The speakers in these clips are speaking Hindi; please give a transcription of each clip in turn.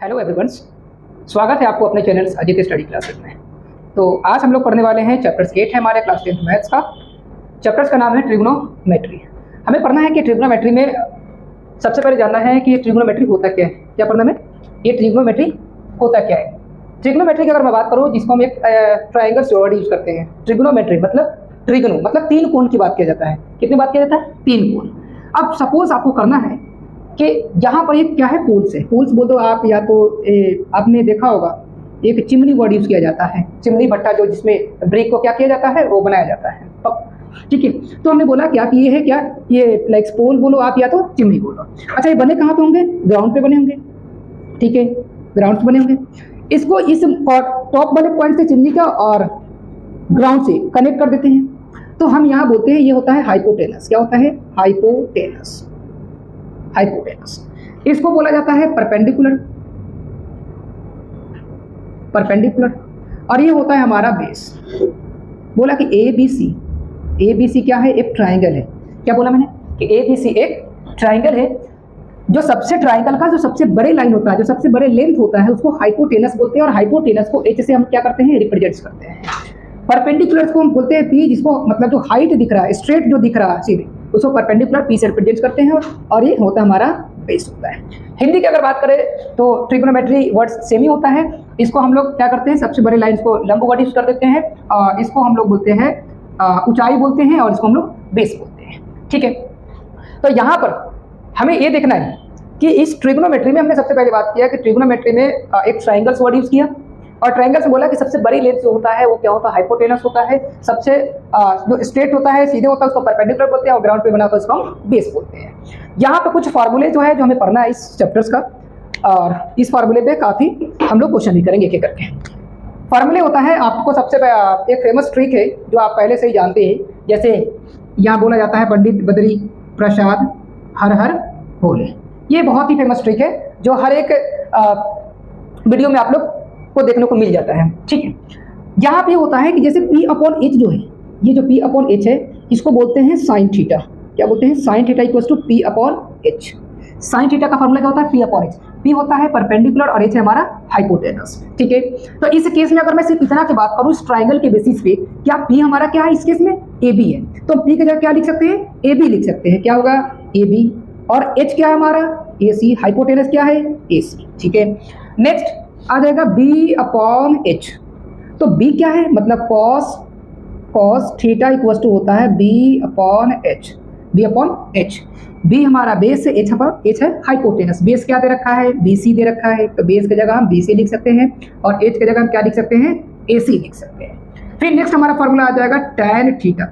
हेलो एवरीवन, स्वागत है आपको अपने चैनल अजित स्टडी क्लासेस में। तो आज हम लोग पढ़ने वाले हैं चैप्टर्स 8 है हमारे क्लास 10th मैथ्स का। चैप्टर्स का नाम है ट्रिग्नोमेट्री। हमें पढ़ना है कि ट्रिग्नोमेट्री में सबसे पहले जानना है कि ये ट्रिग्नोमेट्री होता क्या है। क्या पढ़ना है? ये ट्रिग्नोमेट्री होता क्या है। ट्रिग्नोमेट्री की अगर मैं बात करूँ जिसको हम एक ट्राइंगल से वर्ड यूज करते हैं। ट्रिग्नोमेट्री मतलब ट्रिग्नो मतलब तीन कोण की बात किया जाता है। कितनी बात किया जाता है? तीन कोण। अब सपोज आपको करना है कि यहाँ पर एक क्या है, पोल्स है। पोल्स बोल दो आप, या तो आपने देखा होगा एक चिमनी वर्ड यूज किया जाता है। चिमनी भट्टा जो जिसमें ब्रिक को क्या किया जाता है, वो बनाया जाता है। तो ठीक है, तो हमने बोला क्या कि ये है क्या, ये लाइक पोल बोलो आप या तो चिमनी बोलो। अच्छा, ये बने कहाँ पे होंगे? ग्राउंड पे बने होंगे। ठीक है, ग्राउंड पे बने होंगे। इसको इस टॉप वाले पॉइंट से चिमनी का और ग्राउंड से कनेक्ट कर देते हैं। तो हम यहाँ बोलते हैं ये होता है हाइपोटेनस। क्या होता है? हाइपोटेनस। हाइपोटेनस इसको बोला जाता है परपेंडिकुलर। परपेंडिकुलर। और ये होता है हमारा बेस। बोला कि ए बी सी क्या है? एक ट्राइंगल है। क्या बोला मैंने? कि ए बी सी एक ट्राइंगल है। जो सबसे ट्राइंगल का जो सबसे बड़े लाइन होता है, जो सबसे बड़े लेंथ होता है, उसको हाइपोटेनस बोलते हैं। और हाइपोटेनस को एच से हम क्या करते हैं? रिप्रेजेंट करते हैं। परपेंडिकुलर को हम बोलते हैं पी, जिसको मतलब जो हाइट दिख रहा है, स्ट्रेट जो दिख रहा है सीधे, उसको परपेंडिकुलर पी से रिप्रेजेंट करते हैं। और ये होता है हमारा बेस होता है। हिंदी की अगर बात करें तो ट्रिग्नोमेट्री वर्ड सेम ही होता है। इसको हम लोग क्या करते हैं? सबसे बड़े लाइन को लंबवत यूज कर देते हैं। इसको हम लोग बोलते हैं ऊंचाई बोलते हैं, और इसको हम लोग बेस बोलते हैं। ठीक है, तो यहाँ पर हमें ये देखना है कि इस ट्रिग्नोमेट्री में हमने सबसे पहले बात किया कि ट्रिग्नोमेट्री में एक ट्राइंगल्स वर्ड यूज किया। और ट्राइंगल से बोला कि सबसे बड़ी लेंथ जो होता है वो क्या होता है? हाइपोटेनस होता है। सबसे जो स्ट्रेट होता है, सीधे होता है, उसको परपेंडिकुलर बोलते हैं। और ग्राउंड पे बना होता है उसको हम बेस बोलते हैं। यहाँ पे कुछ फार्मूले जो है जो हमें पढ़ना है इस चैप्टर्स का, और इस फार्मूले पे काफ़ी हम लोग क्वेश्चन भी करेंगे एक एक करके। फार्मूले होता है आपको सबसे एक फेमस ट्रिक है जो आप पहले से ही जानते हैं। जैसे यहाँ बोला जाता है पंडित बद्री प्रसाद हर हर भोले। ये बहुत ही फेमस ट्रिक है जो हर एक वीडियो में आप लोग को देखने को मिल जाता है। ठीक है, यहाँ पे होता है कि जैसे P अपॉन एच जो है, ये जो P अपॉन एच है, इसको बोलते हैं साइन थीटा। क्या बोलते हैं? Sine theta equals to P upon H. Sine theta का फॉर्मूला क्या होता है? P upon H. P होता है परपेंडिकुलर और एच है हमारा हाइपोटेनस। ठीक है, तो इस केस में अगर मैं सिर्फ इतना की बात करूँ इस ट्राइंगल के बेसिस पे, क्या P हमारा क्या है? इस केस में AB है, तो P की जगह क्या लिख सकते हैं? AB लिख सकते हैं। क्या होगा? AB। और H क्या है हमारा? AC। हाइपोटेनस क्या है? AC। ठीक है, नेक्स्ट आ जाएगा B अपॉन एच। तो B क्या है? मतलब कॉस थीटा इक्वल टू होता है B upon H. B upon H. B हमारा बेस है, एच अपॉन एच है हाइपोटेनस। बेस क्या दे रखा है? BC दे रखा है, तो बेस की जगह हम BC लिख सकते हैं, और एच की जगह हम क्या लिख सकते हैं? AC लिख सकते हैं। फिर नेक्स्ट हमारा फॉर्मूला आ जाएगा tan थीटा,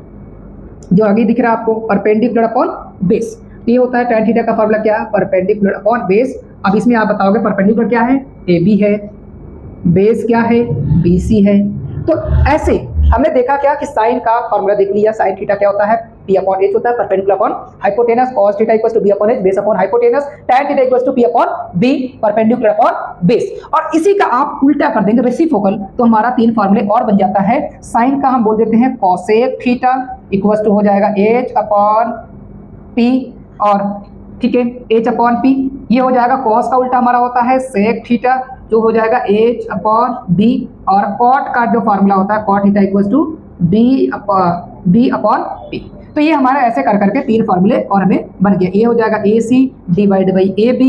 जो आगे दिख रहा है आपको, परपेंडिकुलर अपॉन बेस। ये होता है tan थीटा का फॉर्मूला क्या? Perpendicular upon base. अब इसमें आप बताओगे परपेंडिकुलर क्या है? AB है, बेस क्या है? BC है। तो ऐसे हमने देखा क्या कि साइन का फॉर्मूला देख लिया। साइन थीटा क्या होता है? P अपॉन एच होता है, perpendicular upon hypotenuse. Cos theta equals to B upon H, base upon hypotenuse. tan theta equals to P upon B, perpendicular upon base. और इसी का आप उल्टा कर देंगे रेसिप्रोकल, तो हमारा तीन फॉर्मूले और बन जाता है। साइन का हम बोल देते हैं कॉसेक थीटा इक्वल्स टू हो जाएगा H अपॉन P, और ठीक है H अपॉन P। ये हो जाएगा कॉस का उल्टा हमारा होता है सेक थीटा, जो हो जाएगा H अपॉन B। और कॉट का जो फॉर्मूला होता है cot theta equals to B upon P। तो ये हमारा ऐसे कर करके तीन फॉर्मूले और हमें बन गया। ये हो जाएगा AC डिवाइड बाई AB।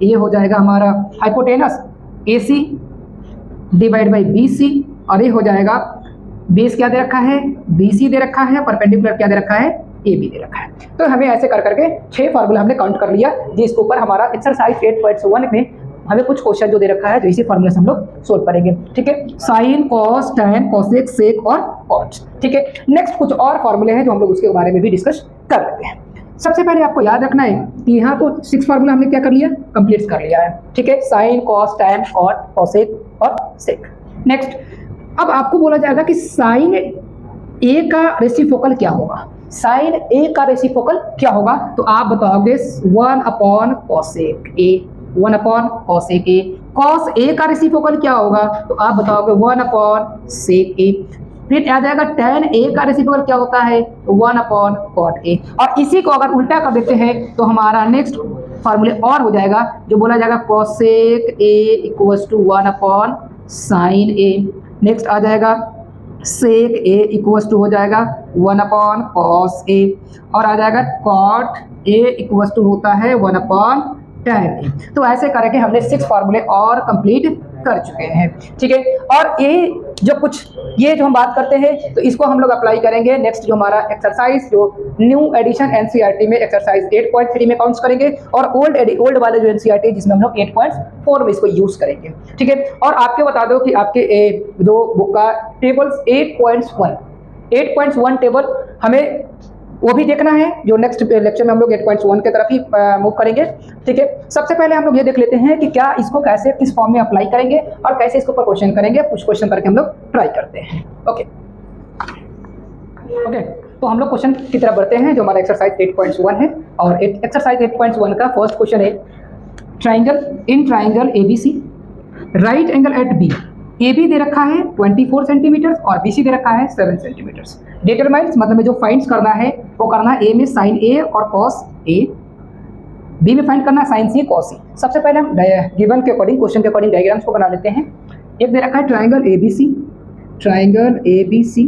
ये हो जाएगा हमारा hypotenuse AC divide by BC। और ये हो जाएगा बेस क्या दे रखा है? BC दे रखा है, परपेंडिकुलर क्या दे रखा है? AB दे रखा है। तो हमें ऐसे कर करके 6 फार्मूला हमने काउंट कर लिया, जिसके ऊपर हमारा एक्सरसाइज 8.1 में हमें कुछ क्वेश्चन जो दे रखा है, जो इसी फार्मूले से हम लोग सोल्व करेंगे। ठीक है, साइन, कॉस, टैन, कॉसेक, सेक और कॉट। ठीक है, नेक्स्ट कुछ और फार्मूले हैं जो हम लोग उसके बारे में भी डिस्कस कर लेते हैं। सबसे पहले आपको याद रखना है कि यहाँ तो 6 फार्मूला हमने क्या कर लिया? कंप्लीट कर लिया है। ठीक है, sine, cos, tan, cot, cosec और सेक। नेक्स्ट अब आपको बोला जाएगा कि साइन ए का रेसिप्रोकल क्या होगा? साइन ए का रेसिप्रोकल क्या होगा? तो आप बताओगे 1 upon cosec A, 1 upon cosec A. Cos A का रेसिप्रोकल क्या होगा? तो आप बताओगे 1 अपॉन सेक ए। फिर आ जाएगा tan ए का रेसिप्रोकल क्या होता है? 1 अपॉन कॉट ए। और इसी को अगर उल्टा कर देते हैं तो हमारा नेक्स्ट फार्मूले और हो जाएगा, जो बोला जाएगा cosec A equals to 1 upon sine A. Next आ जाएगा सेक ए इक्वल्स टू हो जाएगा 1 अपॉन कॉस ए, और आ जाएगा कॉट ए इक्वल्स टू होता है 1 अपॉन tan ए। तो ऐसे करके हमने 6 फार्मूले और कंप्लीट कर चुके हैं, ठीक है। और ये जो हम बात करते हैं तो इसको हम लोग अप्लाई करेंगे नेक्स्ट जो हमारा एक्सरसाइज जो न्यू एडिशन एनसीईआरटी में एक्सरसाइज 8.3 में काउंट्स करेंगे, और ओल्ड वाले जो एनसीईआरटी जिसमें हम लोग 8.4 में इसको यूज करेंगे, ठीक है। और आपके बता दो कि आपके जो बुक का टेबल्स 8.1 टेबल हमें वो भी देखना है, जो नेक्स्ट लेक्चर में हम लोग 8.1 की तरफ ही मूव करेंगे, ठीक है। सबसे पहले हम लोग ये देख लेते हैं कि क्या इसको कैसे किस फॉर्म में अप्लाई करेंगे और कैसे इसके ऊपर क्वेश्चन करेंगे। कुछ क्वेश्चन करके हम लोग ट्राई करते हैं। ओके, तो हम लोग क्वेश्चन की तरफ बढ़ते हैं जो हमारा एक्सरसाइज 8.1 है। और एक्सरसाइज 8.1 का फर्स्ट क्वेश्चन है, triangle ABC right angle at B. A B दे रखा है 24 सेंटीमीटर और बी सी दे रखा है 7 सेंटीमीटर। डिटरमाइंस मतलब जो फाइंड्स करना है वो करना है ए में साइन ए और कॉस ए, बी में फाइंड करना है साइन सी कॉस सी। सबसे पहले हम गिवन के अकॉर्डिंग क्वेश्चन के अकॉर्डिंग डायग्राम्स को बना लेते हैं। एक दे रखा है triangle A B C,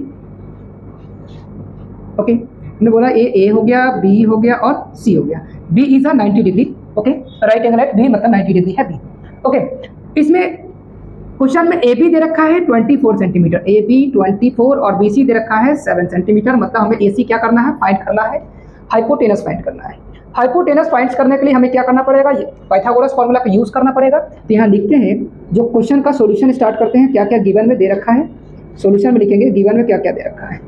okay. हमने बोला ए हो गया, बी हो गया और सी हो गया। B is a 90 degree, okay. Right angle at B मतलब 90 डिग्री है बी, ओके। इसमें क्वेश्चन में ए बी दे रखा है 24 सेंटीमीटर, ए बी 24 और बी सी दे रखा है 7 सेंटीमीटर। मतलब हमें ए सी क्या करना है, फाइंड करना है, हाइपोटेनस फाइंड करना है। हाइपोटेनस फाइंड करने के लिए हमें क्या करना पड़ेगा, पाइथागोरस फॉर्मूला का यूज करना पड़ेगा। तो यहाँ लिखते हैं, जो क्वेश्चन का सॉल्यूशन स्टार्ट करते हैं, क्या क्या गिवन में दे रखा है, सॉल्यूशन में लिखेंगे गिवन में क्या क्या दे रखा है।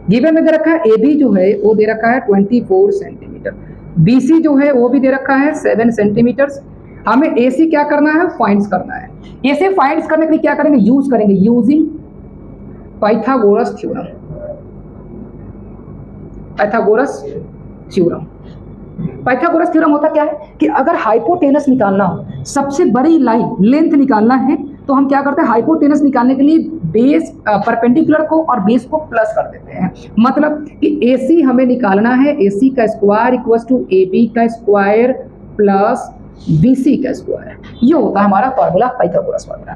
गिवन में दे रखा है ए बी जो है वो दे रखा है 24 सेंटीमीटर, बी सी जो है वो भी दे रखा है 7 सेंटीमीटर। हमें ए सी क्या करना है, फाइंड्स करना है। ए सी फाइंड्स करने के लिए क्या करेंगे, यूज करेंगे using Pythagoras theorem. Pythagoras theorem होता क्या है कि अगर हाइपोटेनस निकालना हो, सबसे बड़ी लाइन लेंथ निकालना है, तो हम क्या करते हैं, हाइपोटेनस निकालने के लिए बेस परपेंडिकुलर को और बेस को प्लस कर देते हैं। मतलब कि AC हमें निकालना है, AC का स्क्वायर इक्वल्स टू AB का स्क्वायर प्लस BC का स्क्वायर। ये होता है हमारा फार्मूला, पाइथागोरस फार्मूला।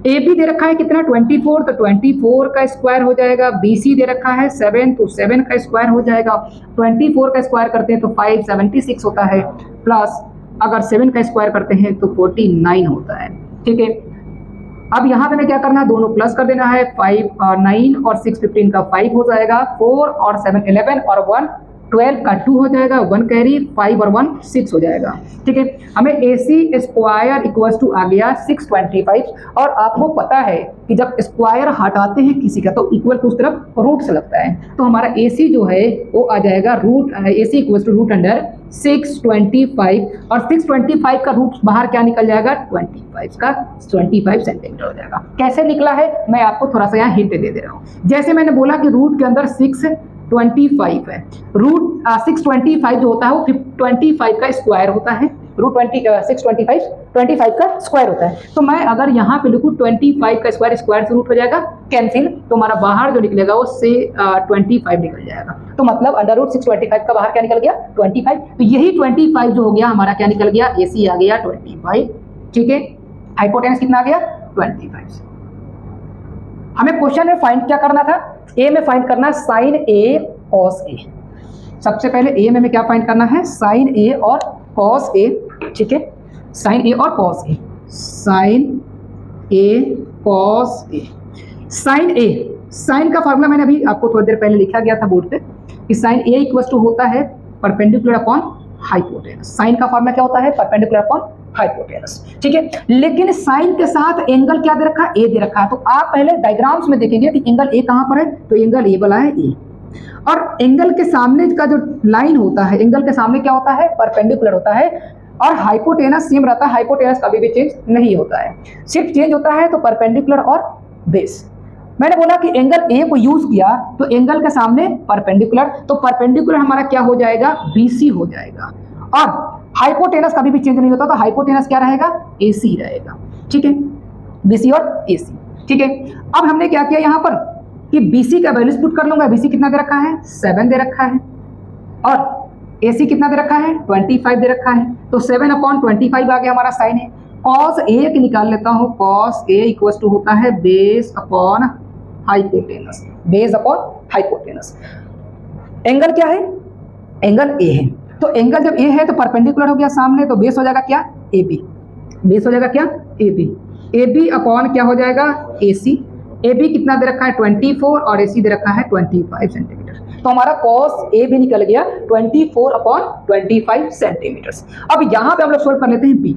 AB दे रखा है कितना 24, तो 24 का स्क्वायर हो जाएगा। BC दे रखा है 7, तो 7 का स्क्वायर हो जाएगा। 24 का स्क्वायर करते हैं तो 576 होता है, प्लस अगर 7 का स्क्वायर करते हैं तो 49 होता है, ठीक है। अब यहाँ पे हमें क्या करना है, दोनों प्लस कर देना है। 5 और 9 और 6 15 का 5 हो जाएगा, 4 और 7 11 और 1 12 का 2 हो जाएगा, 1 कैरी, 5 और 1 6 हो जाएगा, ठीक है। हमें AC स्क्वायर इक्वल्स टू आ गया 625। और आपको पता है कि जब स्क्वायर हटाते हैं किसी का तो इक्वल टू उस तरफ रूट से लगता है, तो हमारा AC जो है वो आ जाएगा root, AC equals to root under 625। और 625 का रूट बाहर क्या निकल जाएगा, 25 सेंटीमीटर हो जाएगा। कैसे निकला है मैं आपको थोड़ा सा यहाँ हिंट दे रहा हूँ। जैसे मैंने बोला कि रूट के अंदर 625 है, रूट 625 जो होता है वो 25 का स्क्वायर होता है, रूट 625 का स्क्वायर होता है। तो मैं अगर यहाँ पे लिखूँ 25 का स्क्वायर, स्क्वायर से रूट हो जाएगा कैंसिल, तो हमारा बाहर जो निकलेगा वो से 25 निकल जाएगा। तो मतलब अंडर रूट 625 का बाहर क्या निकल गया, 25। तो यही 25 जो हो गया हमारा क्या निकल गया, AC आ गया 25, ठीक है। हाइपोटेनस कितना आ गया, 25। हमें क्वेश्चन में फाइंड क्या करना था, ए में फाइंड करना है साइन ए कॉस ए। सबसे पहले ए में हमें क्या फाइंड करना है, साइन ए और कॉस ए, ठीक है। साइन ए और cos A, sign A cos A. Sign का फार्मूला मैंने अभी आपको थोड़ी देर पहले लिखा गया था बोर्ड पे कि साइन ए इक्वल्स टू होता है परपेंडिकुलर अपॉन हाइपोटेनस। साइन का फार्मूला क्या होता है, परपेंडिकुलर अपॉन हाइपोटेनस, ठीक है। लेकिन साइन के साथ एंगल क्या दे रखा है, ए दे रखा है। तो आप पहले डायग्राम्स में देखेंगे कि एंगल ए कहां पर है, तो एंगल ए वाला है ए, और एंगल के सामने का जो लाइन होता है, एंगल के सामने क्या होता है, परपेंडिकुलर होता है। और हाइपोटेनस सेम रहता है, हाइपोटेनस कभी भी चेंज नहीं होता है, सिर्फ चेंज होता है तो परपेंडिकुलर और बेस। मैंने बोला कि एंगल ए को यूज किया तो एंगल के सामने परपेंडिकुलर, तो परपेंडिकुलर हमारा क्या हो जाएगा, BC हो जाएगा। और हाइपोटेनस कभी भी चेंज नहीं होता, तो हाइपोटेनस क्या रहेगा, AC रहेगा, ठीक है। BC और AC, ठीक है। अब हमने क्या किया यहाँ पर कि BC का वैल्यूज पुट कर लूंगा। BC कितना दे रखा है, 7 दे रखा है, और AC कितना दे रखा है 25 दे रखा है, तो 7/25 आ गया हमारा साइन है। cos A की निकाल लेता हूँ, cos A इक्वल टू होता है base upon hypotenuse, base upon hypotenuse. Angle क्या है, एंगल A है, तो एंगल जब A है तो परपेंडिकुलर हो गया सामने, तो बेस हो जाएगा क्या AB, बेस हो जाएगा क्या AB, AB अपॉन क्या हो जाएगा AC। AB कितना दे रखा है 24 और AC दे रखा है 25 सेंटीमीटर, तो हमारा cos A भी निकल गया 24/25 सेंटीमीटर। अब यहाँ पे हम लोग सोल्व कर लेते हैं B।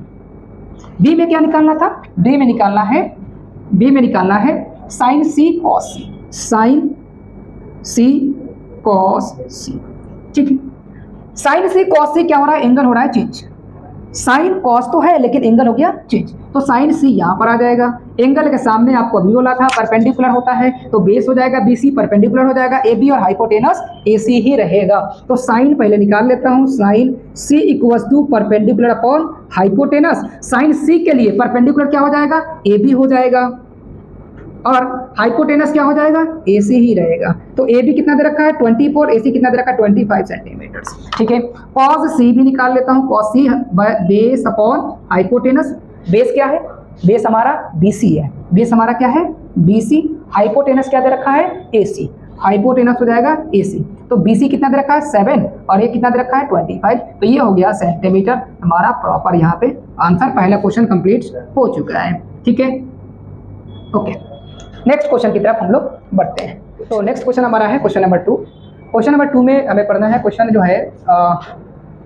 B में क्या निकालना था, B में निकालना है sine C cos C, sine C cos C, ठीक है। साइन C cos C क्या हो रहा है, एंगल हो रहा है चेंज, साइन कॉस तो है लेकिन एंगल हो गया चेंज, तो साइन सी यहाँ पर आ जाएगा। एंगल के सामने आपको अभी बोला था परपेंडिकुलर होता है, तो बेस हो जाएगा BC, परपेंडिकुलर हो जाएगा AB और हाइपोटेनस AC ही रहेगा। तो साइन पहले निकाल लेता हूँ, sine C equals to perpendicular upon hypotenuse. Sine C के लिए परपेंडिकुलर क्या हो जाएगा AB हो जाएगा और हाइपोटेनस क्या हो जाएगा AC ही रहेगा। तो AB कितना दे रखा है 24, AC कितना दे रखा है 25 सेंटीमीटर, ठीक है। cos C भी निकाल लेता हूँ, cos C base upon hypotenuse. Base क्या है, बेस हमारा BC है, बेस हमारा क्या है BC, हाइपोटेनस क्या दे रखा है AC, हाइपोटेनस हो जाएगा AC। तो BC कितना दे रखा है 7 और ये कितना दे रखा है 25, तो ये हो गया सेंटीमीटर हमारा प्रॉपर यहाँ पे आंसर। पहला क्वेश्चन कंप्लीट हो चुका है, ठीक है, ओके। नेक्स्ट क्वेश्चन की तरफ हम लोग बढ़ते हैं। तो नेक्स्ट क्वेश्चन हमारा है क्वेश्चन नंबर 2। क्वेश्चन नंबर 2 में हमें पढ़ना है क्वेश्चन जो है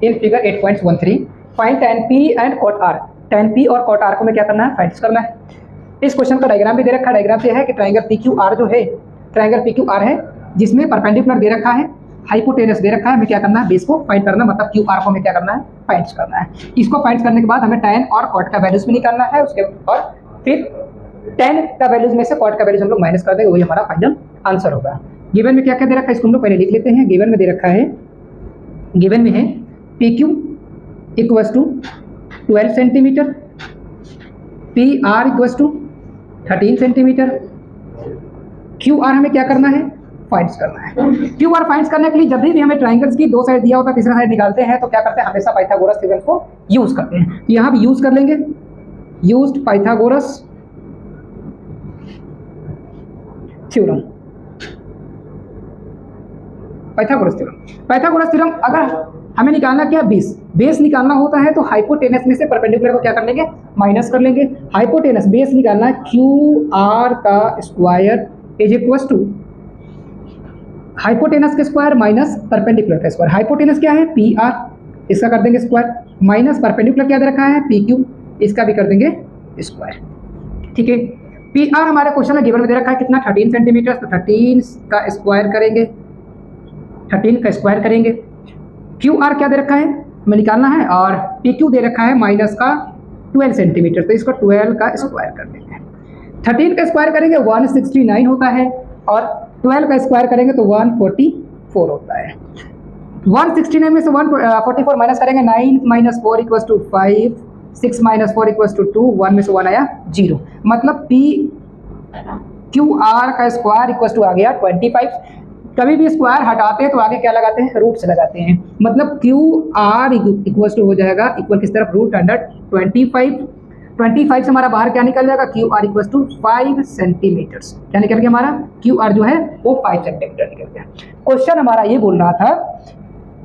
in figure 8.13 find tan P and cot R। tan P और cot R को हमें क्या करना है, फाइंड करना है। इस क्वेश्चन का डायग्राम भी दे रखा है, डायग्राम से है कि ट्राइंगल PQR जो है, ट्राइंगल PQR है जिसमें परपेंडिकुलर दे रखा है, हाइपोटेनस दे रखा है, हमें क्या करना है बेस को फाइंड करना, मतलब QR को हमें क्या करना है फाइंड करना है। इसको फाइंड करने के बाद हमें tan और cot का वैल्यूज भी निकालना है, उसके और फिर tan का वैल्यूज में से cot का वैल्यूज हम लोग माइनस कर देंगे, वही हमारा फाइनल आंसर होगा। गिवन में क्या क्या दे रखा है इसको हम लोग पहले लिख लेते हैं। गिवन में दे रखा है, गिवन में है PQ equals to 12 centimetre, PR equals to 13 centimetre, QR हमें क्या करना है फाइंड करना है। QR फाइंड करने के लिए जब भी हमें ट्राइंगल्स की दो साइड दिया होता है, तीसरा साइड निकालते हैं तो क्या करते हैं, हमेशा पाइथागोरस थ्योरम को यूज करते हैं। तो यहाँ भी यूज कर लेंगे, used Pythagoras theorem, Pythagoras theorem. Pythagoras theorem अगर हमें निकालना क्या बेस, बेस निकालना होता है तो हाइपोटेनस में से परपेंडिकुलर को क्या कर लेंगे माइनस कर लेंगे। हाइपोटेनस बेस निकालना है QR का square is equal to hypotenuse के स्क्वायर माइनस परपेंडिकुलर का स्क्वायर। हाइपोटेनस क्या है PR, इसका कर देंगे स्क्वायर, माइनस परपेंडिकुलर क्या दे रखा है PQ, इसका भी कर देंगे स्क्वायर, ठीक है। PR हमारे क्वेश्चन में गिवन में दे रखा है कितना 13 सेंटीमीटर, तो 13 का स्क्वायर करेंगे, 13 का स्क्वायर करेंगे। QR क्या दे रखा है हमें निकालना है और PQ दे रखा है माइनस का 12 सेंटीमीटर, तो इसको 12 का स्क्वायर कर देंगे। 13 का स्क्वायर करेंगे 169 होता है और 12 का स्क्वायर करेंगे तो 144 होता है। 169 में से 144 माइनस करेंगे, 9 minus 4 equals to 5, 6 minus 4 equals to 2, 1 में से 1 आया 0, मतलब PQR का स्क्वायर इक्वल्स टू आ गया 25। कभी भी स्क्वायर हटाते हैं तो आगे क्या लगाते हैं, रूट से लगाते हैं, मतलब QR इक्वल्स टू हो जाएगा इक्वल किस तरफ रूट अंडर 25। 25 से हमारा बाहर क्या निकल जाएगा, QR इक्वल्स टू 5 सेंटीमीटर्स। क्या निकल गया हमारा QR जो है वो 5 सेंटीमीटर निकल गया। क्वेश्चन हमारा ये बोल रहा था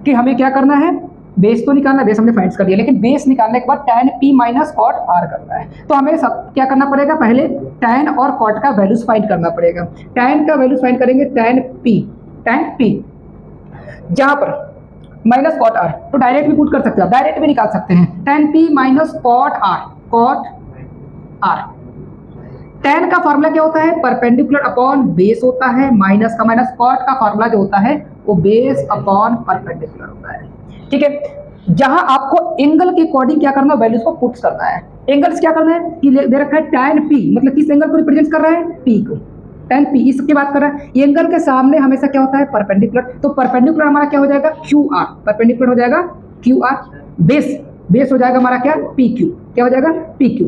कि हमें क्या करना है, बेस तो निकालना, बेस हमने फाइंड कर दिया, लेकिन बेस निकालने के बाद tan P minus cot R करना है। तो हमें सब क्या करना पड़ेगा, पहले tan और cot का वैल्यूज फाइंड करना पड़ेगा। tan का वैल्यूज फाइंड करेंगे tan P जहां पर माइनस cot R, तो डायरेक्ट भी पुट कर सकते हो, डायरेक्ट भी निकाल सकते हैं tan P minus cot R। tan का फॉर्मूला क्या होता है, परपेंडिकुलर अपॉन बेस होता है, माइनस का माइनस, cot का फॉर्मूला जो होता है वो बेस अपॉन परपेंडिकुलर होता है, ठीक है। जहां आपको एंगल के अकॉर्डिंग क्या करना है, वैल्यूज को पुट करना है। एंगल्स क्या करना है कि दे रखा है tan P, मतलब किस एंगल को रिप्रेजेंट कर रहा है, P को, tan P इसकी बात कर रहा है। ये एंगल के सामने हमेशा क्या होता है परपेंडिकुलर, तो परपेंडिकुलर हमारा क्या हो जाएगा QR, परपेंडिकुलर हो जाएगा QR, बेस हो जाएगा हमारा क्या PQ, क्या हो जाएगा PQ,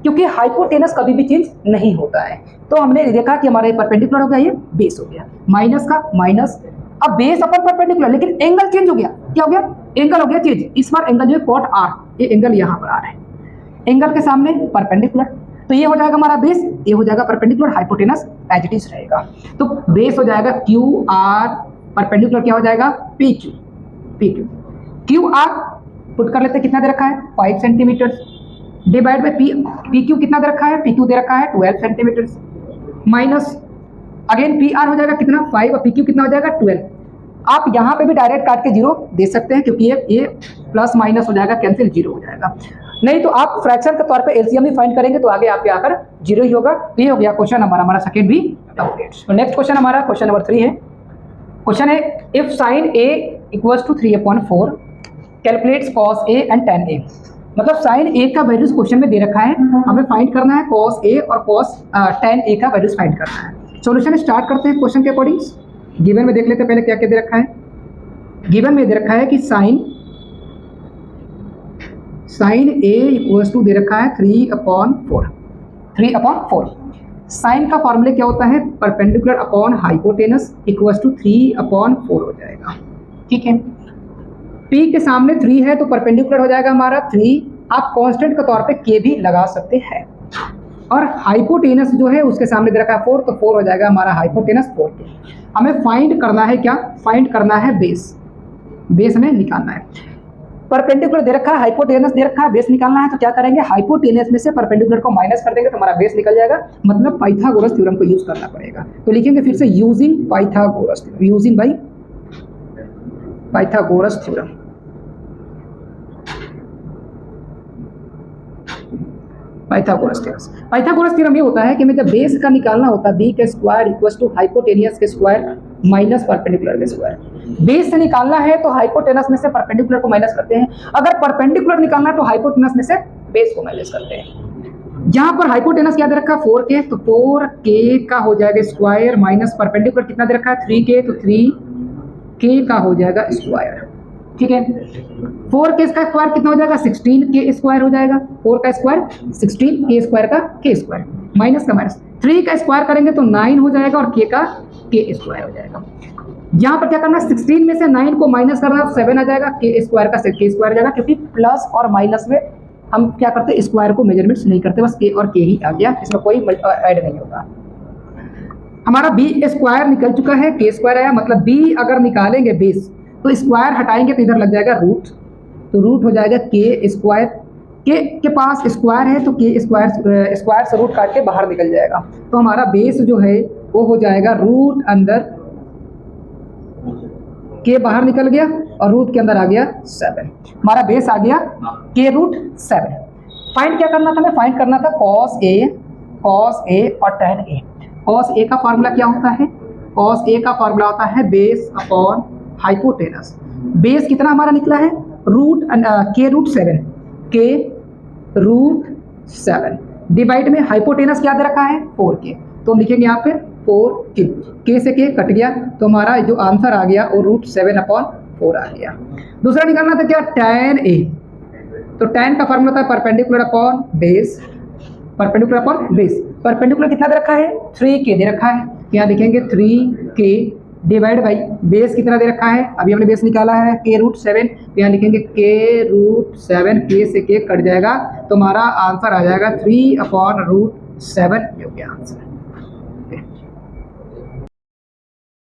क्योंकि हाइपोटेनस कभी भी चेंज नहीं होता है। तो हमने देखा कि हमारा परपेंडिकुलर हो गया, ये बेस हो गया, माइनस का माइनस, अब बेस अपन परपेंडिकुलर, लेकिन एंगल चेंज हो गया, क्या हो गया एंगल हो गया चेंज, इस बार एंगल जो है कॉट आर, ये एंगल यहाँ पर आ रहा है, एंगल के सामने परपेंडिकुलर, तो ये हो जाएगा हमारा बेस, ये हो जाएगा perpendicular, hypotenuse as it is रहेगा। तो बेस हो जाएगा क्यू आर, परपेंडिकुलर क्या हो जाएगा P Q, P Q, Q R put कर लेते हैं, कितना दे रखा है 5 centimetre, divide by P Q कितना दे रखा है, पी क्यू दे रखा है 12 centimetre, minus again P R हो जाएगा कितना 5 और पी क्यू कितना हो जाएगा 12। आप यहाँ पे भी डायरेक्ट काट के जीरो दे सकते हैं, क्योंकि ये प्लस माइनस हो जाएगा, कैंसिल, जीरो हो जाएगा। नहीं तो आप फ्रैक्शन के तौर पे एलसीएम ही फाइंड करेंगे तो आगे आपके आकर जीरो ही होगा। तो ये हो गया क्वेश्चन हमारा सेकंड भी कंप्लीट। तो नेक्स्ट क्वेश्चन हमारा क्वेश्चन नंबर 3 है। क्वेश्चन है if sine A equals to 3/4 calculates cos A and tan A. मतलब साइन ए का वैल्यूज क्वेश्चन में दे रखा है, हमें फाइंड करना है कॉस ए और कॉस tan ए का वैल्यूज फाइंड करना है। सॉल्यूशन स्टार्ट करते हैं क्वेश्चन के अकॉर्डिंग। गिवन में देख लेते हैं पहले क्या क्या दे रखा है। गिवन में दे रखा है कि साइन ए इक्वल्स टू दे रखा है 3/4, 3/4। साइन का फॉर्मूला क्या होता है, perpendicular upon hypotenuse equals to 3/4 हो जाएगा। ठीक है, पी के सामने 3 है तो परपेंडिकुलर हो जाएगा हमारा 3। आप कांस्टेंट के तौर पे के भी लगा सकते हैं, और हाइपोटेनस जो है उसके सामने दे रखा है 4, तो 4 हो जाएगा हमारा हाइपोटेनस 4 के। हमें फाइंड करना है क्या, फाइंड करना है बेस, बेस हमें निकालना है। परपेंडिकुलर दे रखा है, हाइपोटेनस दे रखा है, बेस निकालना है, तो क्या करेंगे हाइपोटेनस में से परपेंडिकुलर को माइनस कर देंगे तो हमारा बेस निकल जाएगा। मतलब पाइथागोरस थ्योरम को यूज करना पड़ेगा। तो लिखेंगे फिर से using Pythagoras theorem, using by Pythagoras theorem. Pythagoras theorem ये होता है कि हमें जब बेस का निकालना होता है बी के स्क्वायर इक्वल्स टू हाइपोटेनियस के स्क्वायर माइनस परपेंडिकुलर के स्क्वायर। बेस से निकालना है तो हाइपोटेनस में से परपेंडिकुलर को माइनस करते हैं, अगर परपेंडिकुलर निकालना है तो हाइपोटेनस में से बेस को माइनस करते हैं। जहां पर हाइपोटेनस क्या दे रखा है 4k, तो 4k का हो जाएगा स्क्वायर माइनस परपेंडिकुलर कितना दे रखा है 3k, तो 3k का हो जाएगा स्क्वायर। ठीक है, 4k का स्क्वायर कितना हो जाएगा 16k स्क्वायर हो जाएगा, 4 का स्क्वायर 16k स्क्वायर का k स्क्वायर माइनस का माइनस, 3 का स्क्वायर करेंगे तो 9 हो जाएगा और k का k स्क्वायर हो जाएगा। यहाँ पर क्या करना है 16 में से 9 को माइनस करना, 7 आ जाएगा, k स्क्वायर का k स्क्वायर आ जाएगा, क्योंकि प्लस और माइनस में हम क्या करते हैं स्क्वायर को मेजरमेंट्स नहीं करते, बस k और k ही आ गया, इसमें कोई ऐड नहीं होगा। हमारा b स्क्वायर निकल चुका है, k स्क्वायर आया, मतलब b अगर निकालेंगे बेस तो स्क्वायर हटाएंगे तो इधर लग जाएगा रूट, तो रूट हो जाएगा के स्क्वायर, के पास स्क्वायर है तो के स्क्वायर से रूट काट के बाहर निकल जाएगा, तो हमारा बेस जो है वो हो जाएगा रूट अंदर के बाहर निकल गया और रूट के अंदर आ गया 7, हमारा बेस आ गया के रूट 7। फाइंड क्या करना था, हमें फाइंड करना था कॉस ए और tan ए। कॉस ए का फॉर्मूला क्या होता है, कॉस ए का फॉर्मूला होता है बेस अपॉन हाइपोटेनस। बेस कितना हमारा निकला है रूट के रूट 7, के रूट 7 डिवाइड में हाइपोटेनस क्या दे रखा है 4k, तो हम लिखेंगे यहाँ पे 4k, के से के कट गया तो हमारा जो आंसर आ गया वो रूट 7/4 आ गया। दूसरा निकालना था क्या tan a, तो tan का फॉर्मूला था perpendicular upon base, perpendicular upon base. Perpendicular कितना दे रखा है 3k दे रखा है, यहाँ लिखेंगे 3k डिवाइड बाई बेस कितना दे रखा है, अभी हमने बेस निकाला है के रूट 7, तो यहाँ लिखेंगे के रूट 7, के से के कट जाएगा तो हमारा आंसर आ जाएगा 3/√7 हो गया आंसर।